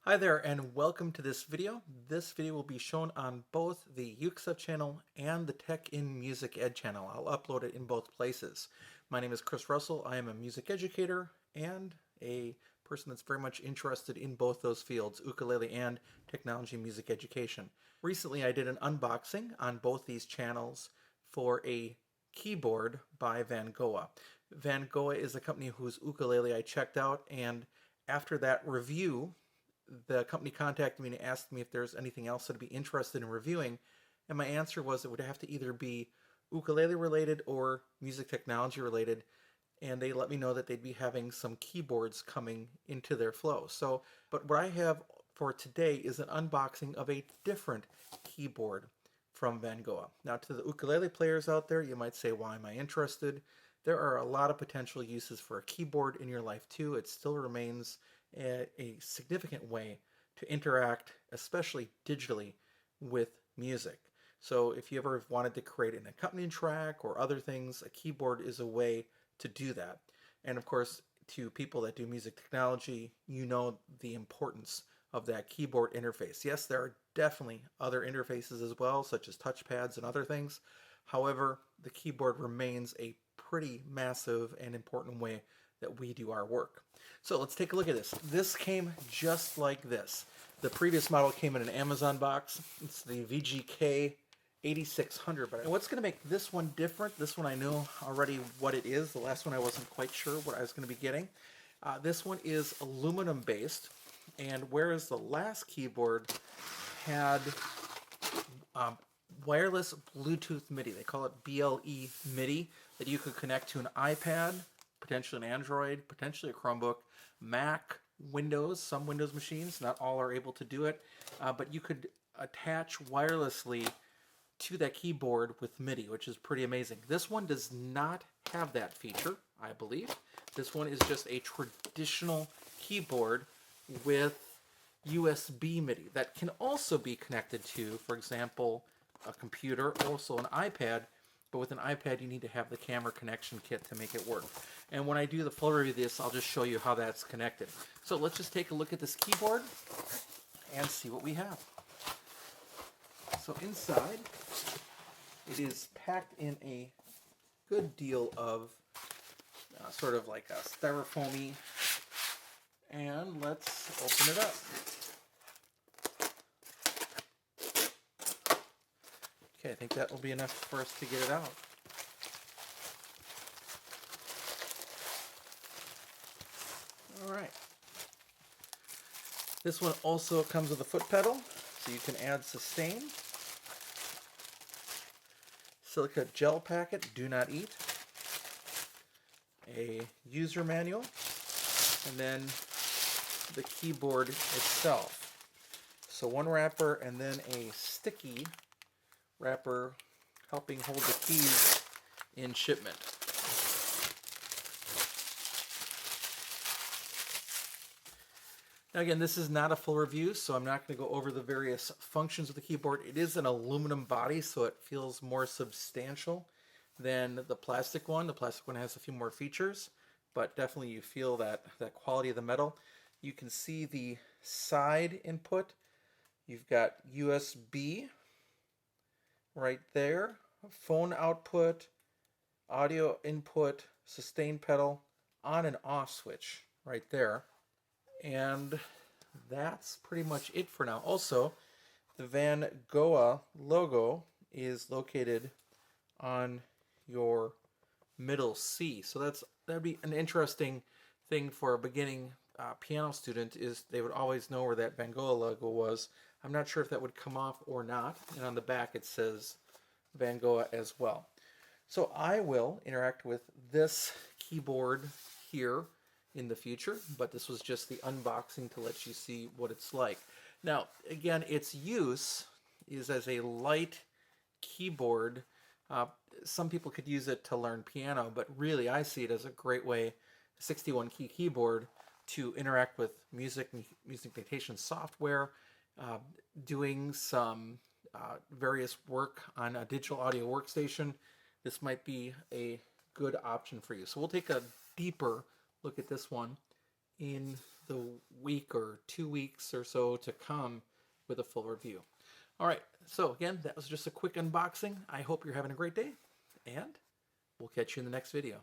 Hi there and welcome to this video. This video will be shown on both the ukestuff channel and the Tech in Music Ed channel. I'll upload it in both places. My name is Chris Russell. I am a music educator and a person that's very much interested in both those fields, ukulele and technology music education. Recently I did an unboxing on both these channels for a keyboard by Vangoa. Vangoa is a company whose ukulele I checked out, and after that review the company contacted me and asked me if there's anything else that I'd be interested in reviewing, and my answer was it would have to either be ukulele related or music technology related, and they let me know that they'd be having some keyboards coming into their flow. But what I have for today is an unboxing of a different keyboard from Vangoa. Now, to the ukulele players out there, you might say, why am I interested? There are a lot of potential uses for a keyboard in your life too. It still remains a significant way to interact, especially digitally, with music. So if you ever wanted to create an accompanying track or other things, a keyboard is a way to do that. And of course, to people that do music technology, you know the importance of that keyboard interface. Yes, there are definitely other interfaces as well, such as touchpads and other things. However, the keyboard remains a pretty massive and important way that we do our work. So let's take a look at this. This came just like this. The previous model came in an Amazon box. It's the VGK8600. But what's going to make this one different? This one I know already what it is. The last one I wasn't quite sure what I was going to be getting. This one is aluminum based, and whereas the last keyboard had wireless Bluetooth MIDI, they call it BLE MIDI, that you could connect to an iPad, potentially an Android, potentially a Chromebook, Mac, Windows. Some Windows machines, not all are able to do it, but you could attach wirelessly to that keyboard with MIDI, which is pretty amazing. This one does not have that feature, I believe. This one is just a traditional keyboard with USB MIDI that can also be connected to, for example, a computer, also an iPad. But with an iPad, you need to have the camera connection kit to make it work. And when I do the full review of this, I'll just show you how that's connected. So let's just take a look at this keyboard and see what we have. So inside, it is packed in a good deal of sort of like a styrofoamy. And let's open it up. Okay, I think that will be enough for us to get it out. All right. This one also comes with a foot pedal, so you can add sustain. Silica gel packet, do not eat. A user manual, and then the keyboard itself. So one wrapper and then a sticky wrapper helping hold the keys in shipment. Now again, this is not a full review, so I'm not going to go over the various functions of the keyboard. It is an aluminum body, so it feels more substantial than the plastic one. The plastic one has a few more features, but definitely you feel that quality of the metal. You can see the side input. You've got USB right there, phone output, audio input, sustain pedal, on and off switch right there. And that's pretty much it for now. Also, the Vangoa logo is located on your middle C. So that'd be an interesting thing for a beginning piano student, is they would always know where that Vangoa logo was. I'm not sure if that would come off or not. And on the back it says Vangoa as well. So I will interact with this keyboard here in the future, but this was just the unboxing to let you see what it's like. Now, again, its use is as a light keyboard. Some people could use it to learn piano, but really I see it as a great way, a 61 key keyboard, to interact with music notation software, doing some various work on a digital audio workstation. This might be a good option for you. So we'll take a deeper look at this one in the week or 2 weeks or so to come with a full review. All right, so again, that was just a quick unboxing. I hope you're having a great day, and we'll catch you in the next video.